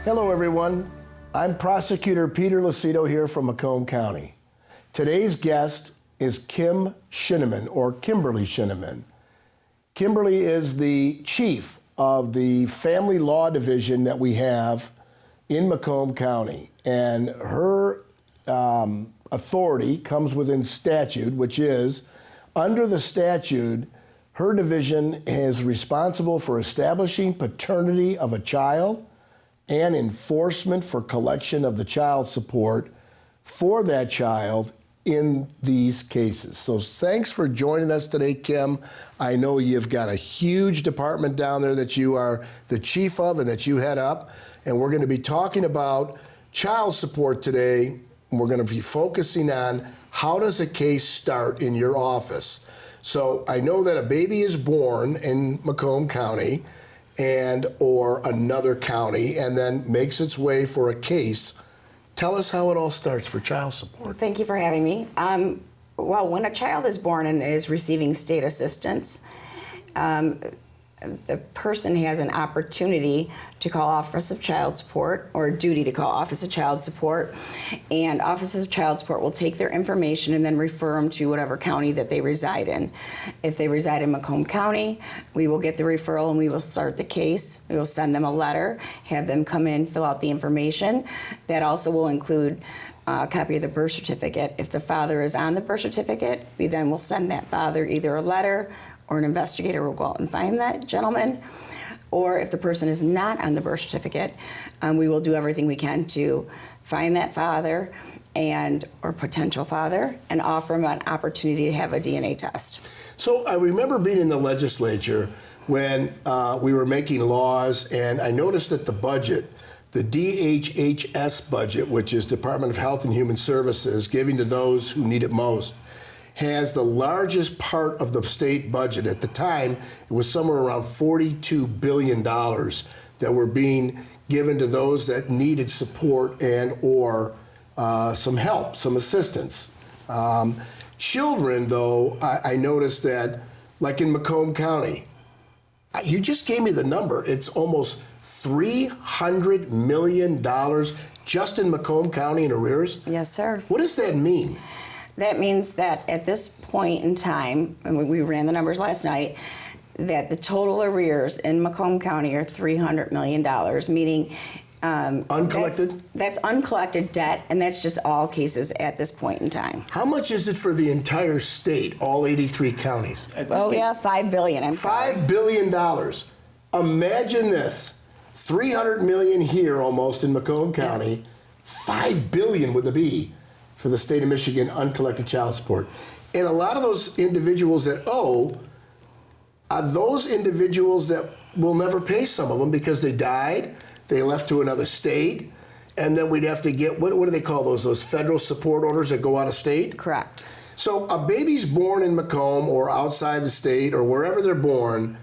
Hello everyone, I'm Prosecutor Peter Lucido here from Macomb County. Today's guest is Kim Shinneman, or Kimberly Shinneman. Kimberly is the chief of the Family Law Division that we have in Macomb County, and her authority comes within statute, which is, under the statute, her division is responsible for establishing paternity of a child and enforcement for collection of the child support for that child in these cases. So thanks for joining us today, Kim. I know you've got a huge department down there that you are the chief of and that you head up, and we're going to be talking about child support today. We're going to be focusing on how does a case start in your office. So I know that a baby is born in Macomb County and or another county and then makes its way for a case. Tell us how it all starts for child support. Thank you for having me. Well, when a child is born and is receiving state assistance, the person has an opportunity to call Office of Child Support, or a duty to call Office of Child Support, and Office of Child Support will take their information and then refer them to whatever county that they reside in. If they reside in Macomb County, we will get the referral and we will start the case. We will send them a letter, have them come in, fill out the information. That also will include a copy of the birth certificate. If the father is on the birth certificate, we then will send that father either a letter or an investigator will go out and find that gentleman. Or if the person is not on the birth certificate, we will do everything we can to find that father and or potential father and offer him an opportunity to have a DNA test. So I remember being in the legislature when we were making laws, and I noticed that the budget, the DHHS budget, which is Department of Health and Human Services, giving to those who need it most, has the largest part of the state budget. At the time, it was somewhere around $42 billion that were being given to those that needed support and or some help, some assistance. Children, though, I noticed that, like in Macomb County, you just gave me the number. It's almost $300 million just in Macomb County in arrears? Yes, sir. What does that mean? That means that at this point in time, and we ran the numbers last night, that the total arrears in Macomb County are $300 million, meaning uncollected? That's uncollected debt, and that's just all cases at this point in time. How much is it for the entire state, all 83 counties? Oh, yeah, $5 billion. $5 billion. Imagine this. $300 million here almost in Macomb County, Yes. $5 billion with a B for the state of Michigan uncollected child support. And a lot of those individuals that owe are those individuals that will never pay, some of them, because they died, they left to another state, and then we'd have to get, what do they call those federal support orders that go out of state? Correct. So a baby's born in Macomb or outside the state or wherever they're born,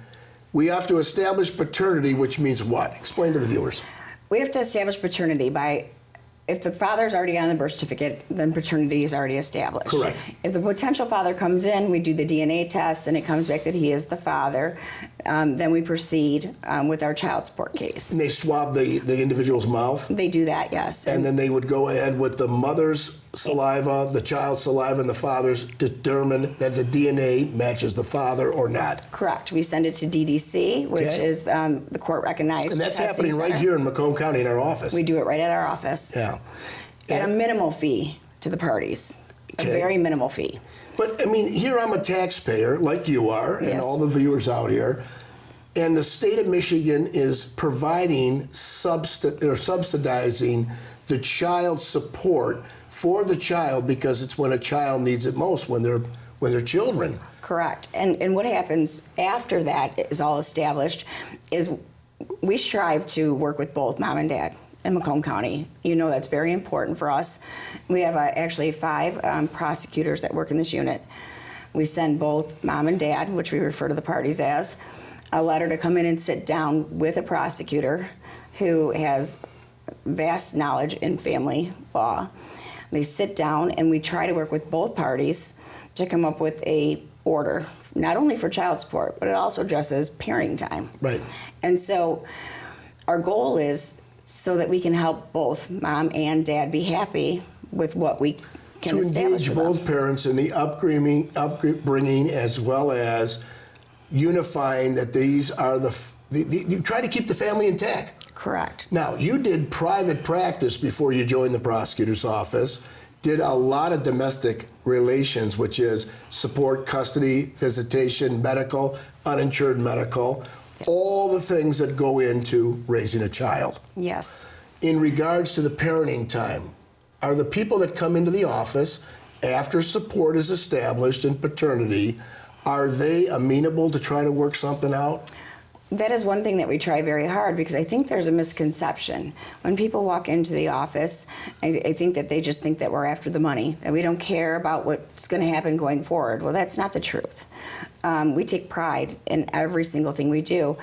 we have to establish paternity, which means what? Explain to the viewers. We have to establish paternity by, if the father's already on the birth certificate, then paternity is already established. Correct. If the potential father comes in, we do the DNA test, and it comes back that he is the father. Then we proceed with our child support case. And they swab the individual's mouth? They do that, yes. And then they would go ahead with the mother's saliva, the child's saliva, and the father's, determine that the DNA matches the father or not. Correct. We send it to DDC, which is the court-recognized And that's testing happening right center. here in Macomb County in our office. We do it right at our office. Yeah. At a minimal fee to the parties. Okay. A very minimal fee. But, I mean, here I'm a taxpayer, like you are, and Yes. all the viewers out here, and the state of Michigan is providing, subsidizing the child support for the child because it's when a child needs it most, when they're children. Correct. And what happens after that is all established is we strive to work with both mom and dad in Macomb County. You know that's very important for us. We have actually 5 prosecutors that work in this unit. We send both mom and dad, which we refer to the parties as, a letter to come in and sit down with a prosecutor who has vast knowledge in family law. They sit down and we try to work with both parties to come up with a order, not only for child support, but it also addresses parenting time. Right. And so our goal is so that we can help both mom and dad be happy with what we can to establish engage for both them. parents in the upbringing as well as unifying that these are you try to keep the family intact. Correct. Now, you did private practice before you joined the prosecutor's office, did a lot of domestic relations, which is support, custody, visitation, medical, uninsured medical, all the things that go into raising a child. Yes. In regards to the parenting time, are the people that come into the office after support is established in paternity, are they amenable to try to work something out? That is one thing that we try very hard, because I think there's a misconception. When people walk into the office, I think that they just think that we're after the money, that we don't care about what's going to happen going forward. Well, that's not the truth. We take pride in every single thing we do.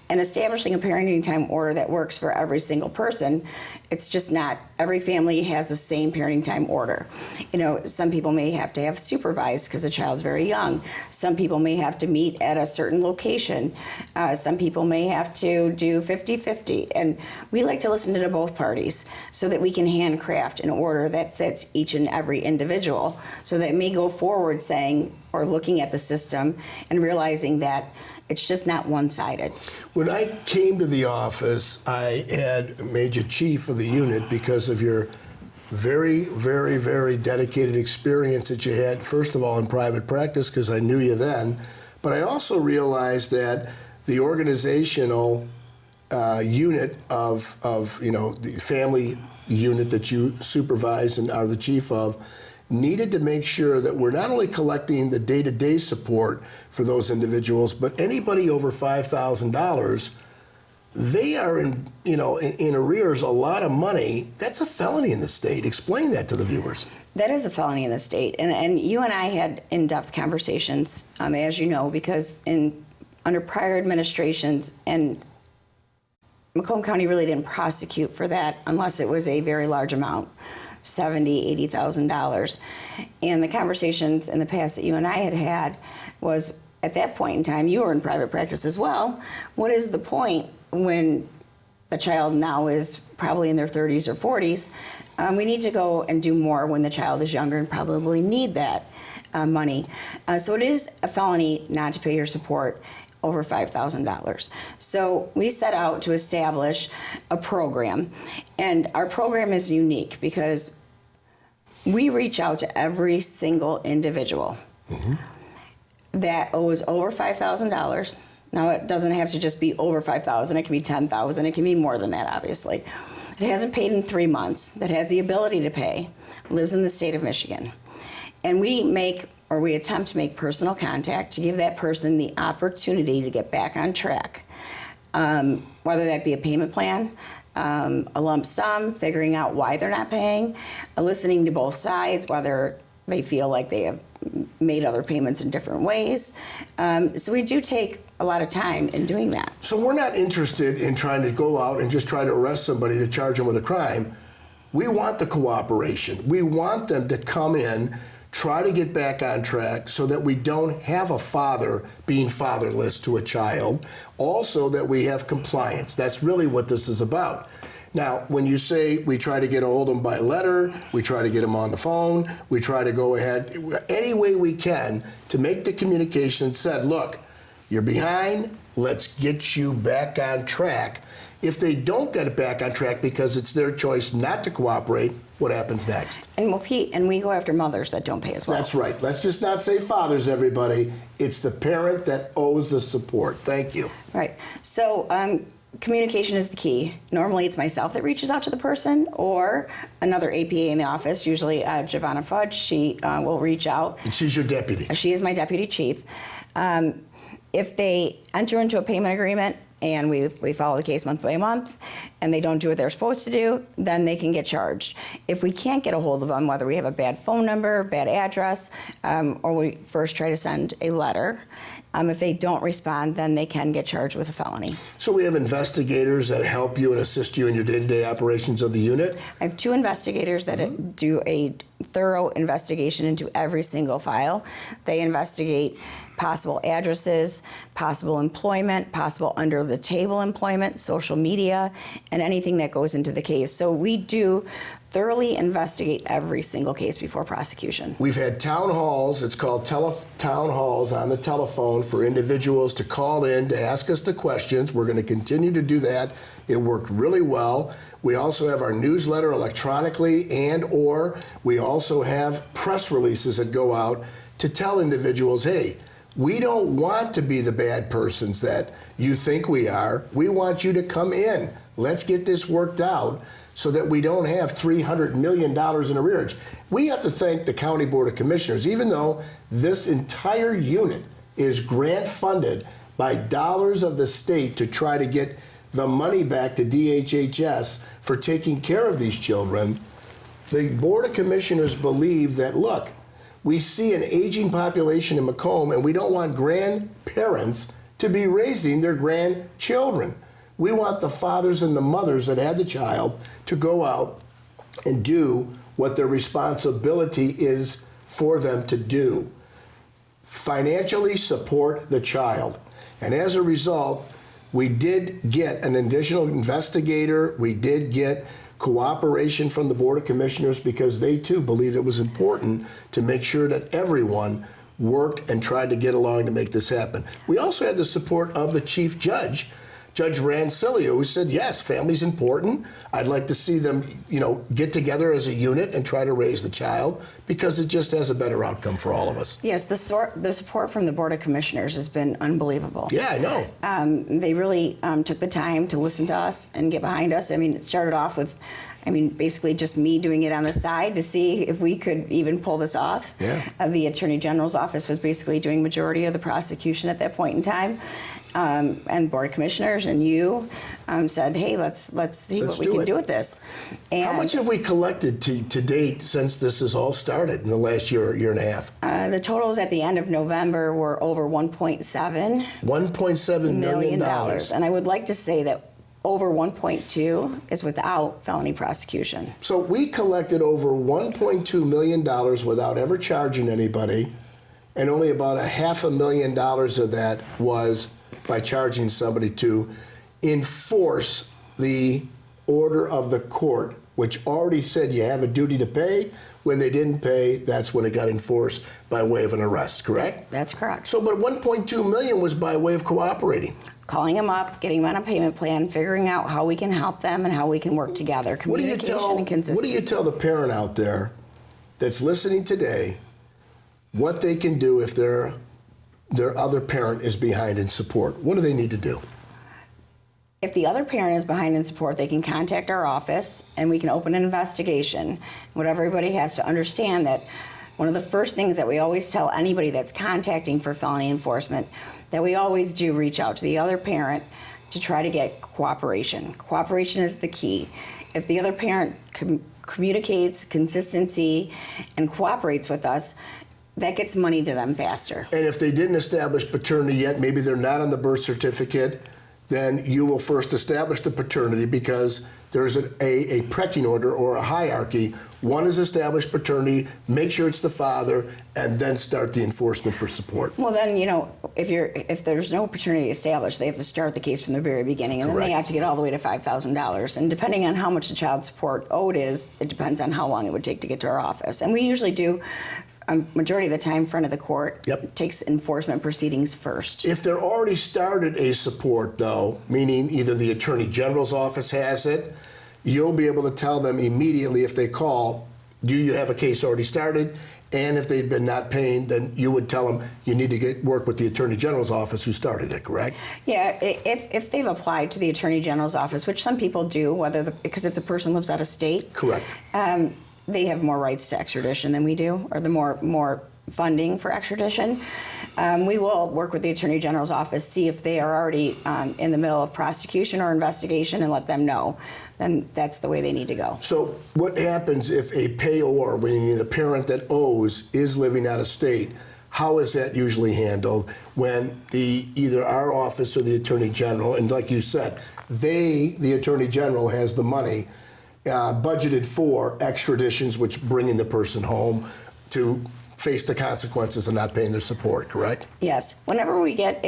And establishing a parenting time order that works for every single person, it's just not, every family has the same parenting time order. You know, some people may have to have supervised because the child's very young. Some people may have to meet at a certain location. Some people may have to do 50-50. And we like to listen to both parties so that we can handcraft an order that fits each and every individual, so that may go forward saying, or looking at the system and realizing that it's just not one-sided. When I came to the office, I had made you chief of the unit because of your very, very, very dedicated experience that you had, first of all, in private practice, because I knew you then. But I also realized that the organizational unit of the family unit that you supervise and are the chief of needed to make sure that we're not only collecting the day-to-day support for those individuals, but anybody over $5,000, they are in arrears a lot of money. That's a felony in the state. Explain that to the viewers. That is a felony in the state. And you and I had in-depth conversations, as you know, because under prior administrations, and Macomb County really didn't prosecute for that unless it was a very large amount. $70,000, $80,000. And the conversations in the past that you and I had was, at that point in time, you were in private practice as well. What is the point when the child now is probably in their 30s or 40s? We need to go and do more when the child is younger and probably need that money. So it is a felony not to pay your support over $5,000. So we set out to establish a program, and our program is unique because we reach out to every single individual that owes over $5,000. Now, it doesn't have to just be over $5,000. It can be $10,000. It can be more than that, obviously. It hasn't paid in 3 months, that has the ability to pay, lives in the state of Michigan. And we attempt to make personal contact to give that person the opportunity to get back on track. Whether that be a payment plan, a lump sum, figuring out why they're not paying, listening to both sides, whether they feel like they have made other payments in different ways. So we do take a lot of time in doing that. So we're not interested in trying to go out and just try to arrest somebody to charge them with a crime. We want the cooperation. We want them to come in, try to get back on track so that we don't have a father being fatherless to a child. Also, that we have compliance. That's really what this is about. Now, when you say we try to get a hold of them by letter, we try to get them on the phone, we try to go ahead any way we can to make the communication said, look, you're behind, let's get you back on track. If they don't get it back on track because it's their choice not to cooperate, what happens next? And we go after mothers that don't pay as well. That's right. Let's just not say fathers, everybody. It's the parent that owes the support. Thank you. Right. So communication is the key. Normally it's myself that reaches out to the person or another APA in the office, usually Giovanna Fudge. She will reach out. And she's your deputy. She is my deputy chief. If they enter into a payment agreement and we follow the case month by month and they don't do what they're supposed to do, then they can get charged. If we can't get a hold of them, whether we have a bad phone number, bad address, or we first try to send a letter, if they don't respond, then they can get charged with a felony. So we have investigators that help you and assist you in your day-to-day operations of the unit? I have 2 investigators that do a thorough investigation into every single file. They investigate possible addresses, possible employment, possible under-the-table employment, social media, and anything that goes into the case. So we do thoroughly investigate every single case before prosecution. We've had town halls, it's called town halls on the telephone for individuals to call in to ask us the questions. We're going to continue to do that. It worked really well. We also have our newsletter electronically, and or we also have press releases that go out to tell individuals, hey, we don't want to be the bad persons that you think we are. We want you to come in. Let's get this worked out so that we don't have $300 million in arrearage. We have to thank the County Board of Commissioners, even though this entire unit is grant funded by dollars of the state to try to get the money back to DHHS for taking care of these children. The Board of Commissioners believe that, look, we see an aging population in Macomb, and we don't want grandparents to be raising their grandchildren. We want the fathers and the mothers that had the child to go out and do what their responsibility is for them to do. Financially support the child. And as a result, we did get an additional investigator. We did get cooperation from the Board of Commissioners because they too believed it was important to make sure that everyone worked and tried to get along to make this happen. We also had the support of the Chief Judge, Judge Rancilio, who said, yes, family's important. I'd like to see them, get together as a unit and try to raise the child because it just has a better outcome for all of us. Yes, the support from the Board of Commissioners has been unbelievable. Yeah, I know. They really took the time to listen to us and get behind us. I mean, it started off with, basically just me doing it on the side to see if we could even pull this off. Yeah. The Attorney General's office was basically doing majority of the prosecution at that point in time. And Board of Commissioners and you said, hey, let's see what we can do with this. And how much have we collected to date since this has all started in the last year and a half? The totals at the end of November were over $1.7 million. And I would like to say that over 1.2 is without felony prosecution. So we collected over $1.2 million without ever charging anybody, and only about $500,000 of that was by charging somebody to enforce the order of the court, which already said you have a duty to pay. When they didn't pay, that's when it got enforced by way of an arrest, correct? That's correct. So, but $1.2 million was by way of cooperating. Calling them up, getting them on a payment plan, figuring out how we can help them and how we can work together. Communication and consistency. What do you tell the parent out there that's listening today what they can do if their other parent is behind in support? What do they need to do? If the other parent is behind in support, they can contact our office and we can open an investigation. What everybody has to understand that one of the first things that we always tell anybody that's contacting for felony enforcement, that we always do reach out to the other parent to try to get cooperation. Cooperation is the key. If the other parent communicates consistency and cooperates with us, that gets money to them faster. And if they didn't establish paternity yet, maybe they're not on the birth certificate, then you will first establish the paternity because there's a pecking order or a hierarchy. One is establish paternity, make sure it's the father, and then start the enforcement for support. Well, then, if there's no paternity established, they have to start the case from the very beginning, and Correct. then they have to get all the way to $5,000. And depending on how much the child support owed is, it depends on how long it would take to get to our office. And we usually do majority of the time in front of the court. Yep. Takes enforcement proceedings first. If they're already started a support, though, meaning either the Attorney General's office has it, you'll be able to tell them immediately if they call, do you have a case already started? And if they've been not paying, then you would tell them you need to work with the Attorney General's office who started it, correct? Yeah, if they've applied to the Attorney General's office, which some people do, because if the person lives out of state. Correct. They have more rights to extradition than we do, or the more funding for extradition. We will work with the Attorney General's office, see if they are already in the middle of prosecution or investigation, and let them know. Then that's the way they need to go. So what happens if a payor, meaning the parent that owes, is living out of state? How is that usually handled when either our office or the Attorney General, and like you said, the Attorney General has the money budgeted for extraditions, which bringing the person home to face the consequences of not paying their support, correct? Yes. Whenever we get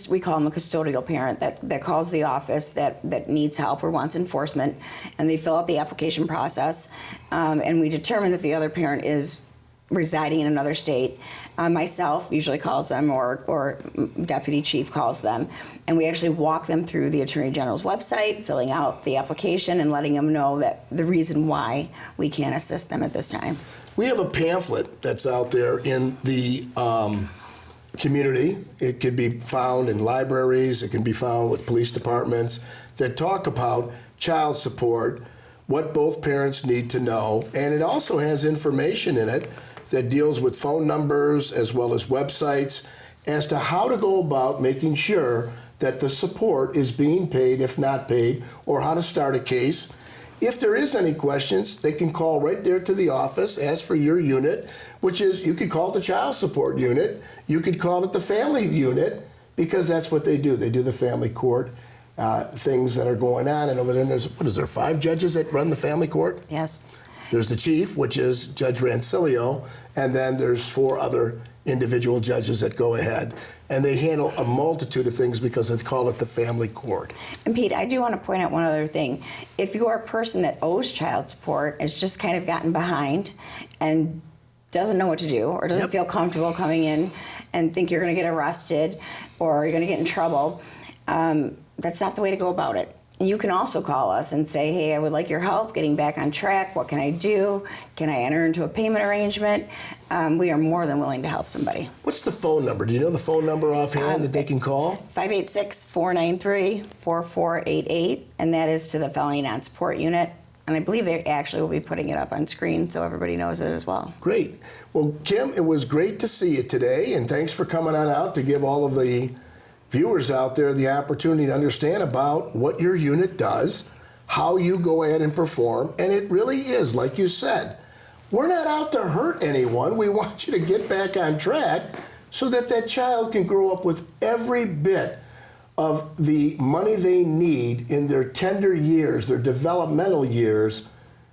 we call them a custodial parent that calls the office that needs help or wants enforcement, and they fill out the application process, and we determine that the other parent is residing in another state. Myself usually calls them, or Deputy Chief calls them, and we actually walk them through the Attorney General's website, filling out the application and letting them know that the reason why we can't assist them at this time. We have a pamphlet that's out there in the community. It could be found in libraries, it can be found with police departments, that talk about child support, what both parents need to know, and it also has information in it that deals with phone numbers as well as websites as to how to go about making sure that the support is being paid if not paid, or how to start a case. If there is any questions, they can call right there to the office, ask for your unit, which is, you could call it the child support unit, you could call it the family unit, because that's what they do. They do the family court things that are going on. And over there, there's, 5 judges that run the family court? Yes. There's the chief, which is Judge Rancilio, and then there's 4 other individual judges that go ahead. And they handle a multitude of things because they call it the family court. And Pete, I do want to point out one other thing. If you are a person that owes child support, has just kind of gotten behind and doesn't know what to do, or doesn't feel comfortable coming in and think you're going to get arrested or you're going to get in trouble, that's not the way to go about it. You can also call us and say, hey, I would like your help getting back on track. What can I do? Can I enter into a payment arrangement? We are more than willing to help somebody. What's the phone number? Do you know the phone number offhand that they can call? 586-493-4488, and that is to the Felony Non-Support Unit. And I believe they actually will be putting it up on screen so everybody knows it as well. Great. Well, Kim, it was great to see you today, and thanks for coming on out to give all of the viewers out there the opportunity to understand about what your unit does, how you go ahead and perform, and it really is, like you said, we're not out to hurt anyone. We want you to get back on track so that that child can grow up with every bit of the money they need in their tender years, their developmental years,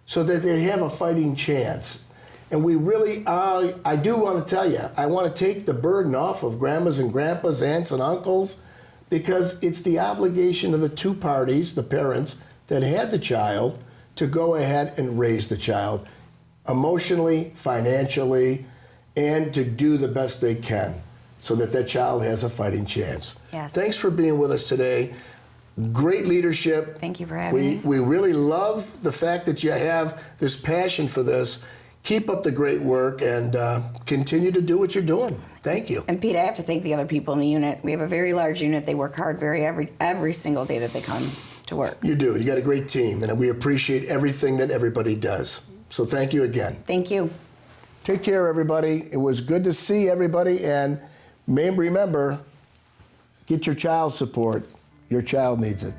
so that they have a fighting chance. And we really, I do want to tell you, I want to take the burden off of grandmas and grandpas, aunts and uncles, because it's the obligation of the 2 parties, the parents that had the child, to go ahead and raise the child emotionally, financially, and to do the best they can so that that child has a fighting chance. Yes. Thanks for being with us today. Great leadership. Thank you for having me. We really love the fact that you have this passion for this. Keep up the great work and continue to do what you're doing. Thank you. And Pete, I have to thank the other people in the unit. We have a very large unit. They work hard every single day that they come to work. You do. You got a great team, and we appreciate everything that everybody does. So thank you again. Thank you. Take care, everybody. It was good to see everybody, and remember, get your child support. Your child needs it.